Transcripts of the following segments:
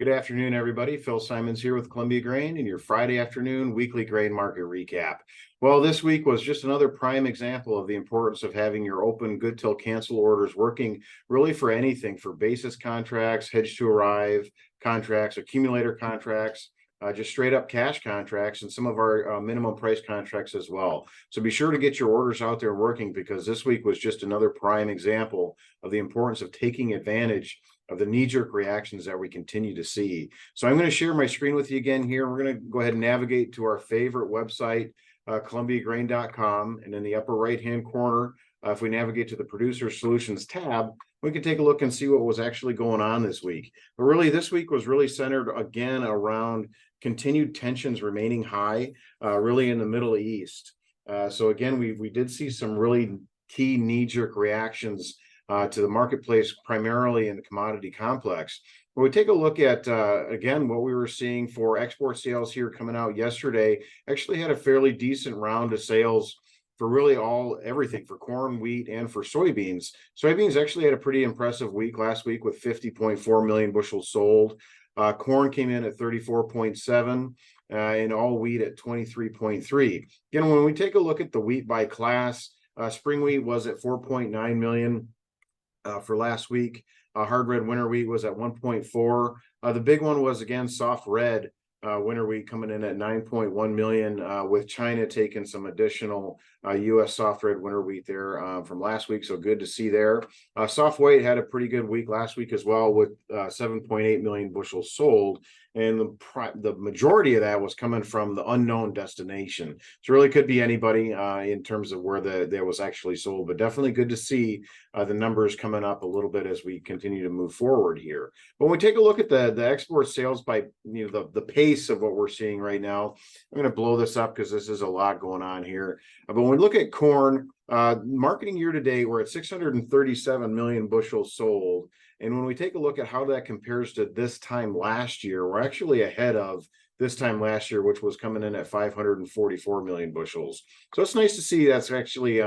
Good afternoon, everybody. Phil Simons here with Columbia Grain and your Friday afternoon weekly grain market recap. Well, this week was just another prime example of the importance of having your open good till cancel orders working really for anything, for basis contracts, hedge to arrive contracts, accumulator contracts, just straight up cash contracts, and some of our minimum price contracts as well. So be sure to get your orders out there working, because this week was just another prime example of the importance of taking advantage of the knee-jerk reactions that we continue to see. So I'm going to share my screen with you again here. We're going to go ahead and navigate to our favorite website, columbiagrain.com, and in the upper right-hand corner, if we navigate to the Producer Solutions tab, we can take a look and see what was actually going on this week. But really, this week was really centered again around continued tensions remaining high, really in the Middle East. So again, we did see some really key knee-jerk reactions to the marketplace, primarily in the commodity complex. When we take a look at, again, what we were seeing for export sales here coming out yesterday, actually had a fairly decent round of sales for really everything for corn, wheat, and for soybeans. Soybeans actually had a pretty impressive week last week with 50.4 million bushels sold. Corn came in at 34.7, and all wheat at 23.3. Again, when we take a look at the wheat by class, spring wheat was at 4.9 million. For last week. Hard red winter wheat was at 1.4. The big one was, again, soft red winter wheat coming in at 9.1 million, with China taking some additional U.S. soft red winter wheat there from last week. So good to see there. Soft white had a pretty good week last week as well, with 7.8 million bushels sold. And the majority of that was coming from the unknown destination. So really could be anybody in terms of where that was actually sold, but definitely good to see the numbers coming up a little bit as we continue to move forward here. But when we take a look at the export sales by the pace of what we're seeing right now, I'm going to blow this up because this is a lot going on here. But when we look at corn, marketing year to date, we're at 637 million bushels sold. And when we take a look at how that compares to this time last year, we're actually ahead of this time last year, which was coming in at 544 million bushels. So it's nice to see that's actually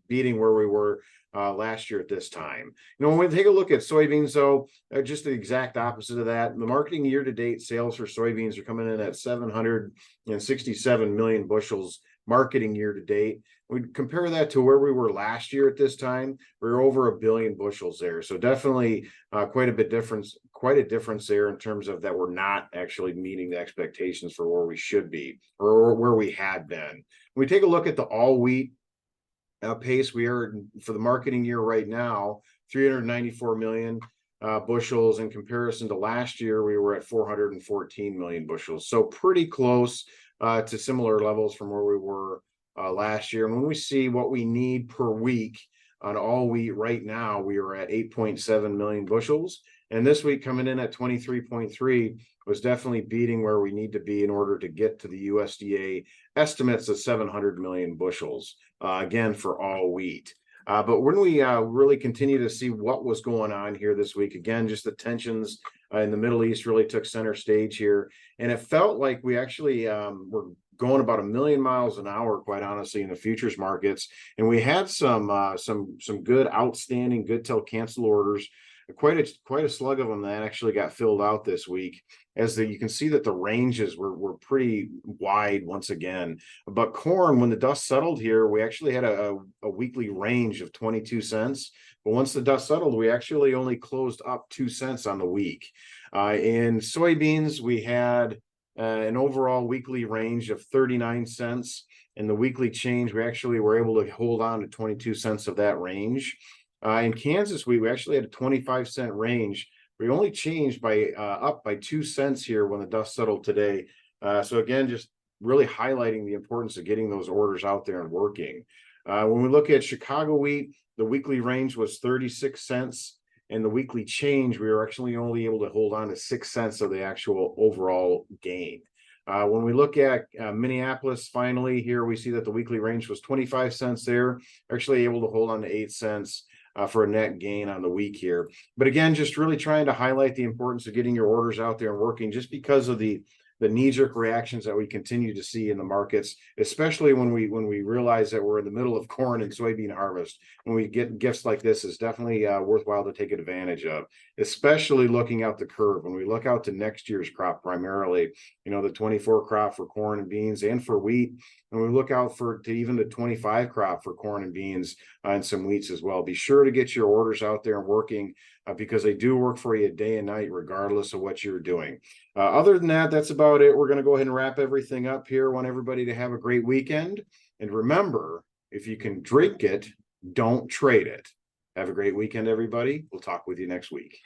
beating where we were last year at this time. When we take a look at soybeans, though, just the exact opposite of that. The marketing year-to-date sales for soybeans are coming in at 767 million bushels marketing year-to-date. We compare that to where we were last year at this time, we were over 1 billion bushels there. So definitely quite a difference there in terms of that we're not actually meeting the expectations for where we should be or where we had been. When we take a look at the all wheat pace, we are for the marketing year right now 394 million bushels. In comparison to last year, we were at 414 million bushels. So pretty close to similar levels from where we were last year. And when we see what we need per week on all wheat right now, we are at 8.7 million bushels. And this week coming in at 23.3 was definitely beating where we need to be in order to get to the USDA estimates of 700 million bushels, again, for all wheat. But when we really continue to see what was going on here this week, again, just the tensions in the Middle East really took center stage here. And it felt like we actually were going about 1 million miles an hour, quite honestly, in the futures markets. And we had some good, outstanding, good till cancel orders. Quite a slug of them that actually got filled out this week. You can see that the ranges were pretty wide once again. But corn, when the dust settled here, we actually had a weekly range of 22 cents. But once the dust settled, we actually only closed up 2 cents on the week. In soybeans, we had an overall weekly range of 39 cents. In the weekly change, we actually were able to hold on to 22 cents of that range. In Kansas, we actually had a 25-cent range. We only changed up by 2 cents here when the dust settled today. So again, just really highlighting the importance of getting those orders out there and working. When we look at Chicago wheat, the weekly range was 36 cents. And the weekly change, we were actually only able to hold on to 6 cents of the actual overall gain. When we look at Minneapolis, finally, here we see that the weekly range was 25 cents there, actually able to hold on to 8 cents. For a net gain on the week here. But again, just really trying to highlight the importance of getting your orders out there and working, just because of the the knee-jerk reactions that we continue to see in the markets, especially when we realize that we're in the middle of corn and soybean harvest. When we get gifts like this, is definitely worthwhile to take advantage of, especially looking out the curve. When we look out to next year's crop, primarily, the 24 crop for corn and beans and for wheat, and we look out to even the 25 crop for corn and beans and some wheats as well. Be sure to get your orders out there and working, because they do work for you day and night, regardless of what you're doing. Other than that, that's about it. We're going to go ahead and wrap everything up here. I want everybody to have a great weekend. And remember, if you can drink it, don't trade it. Have a great weekend, everybody. We'll talk with you next week.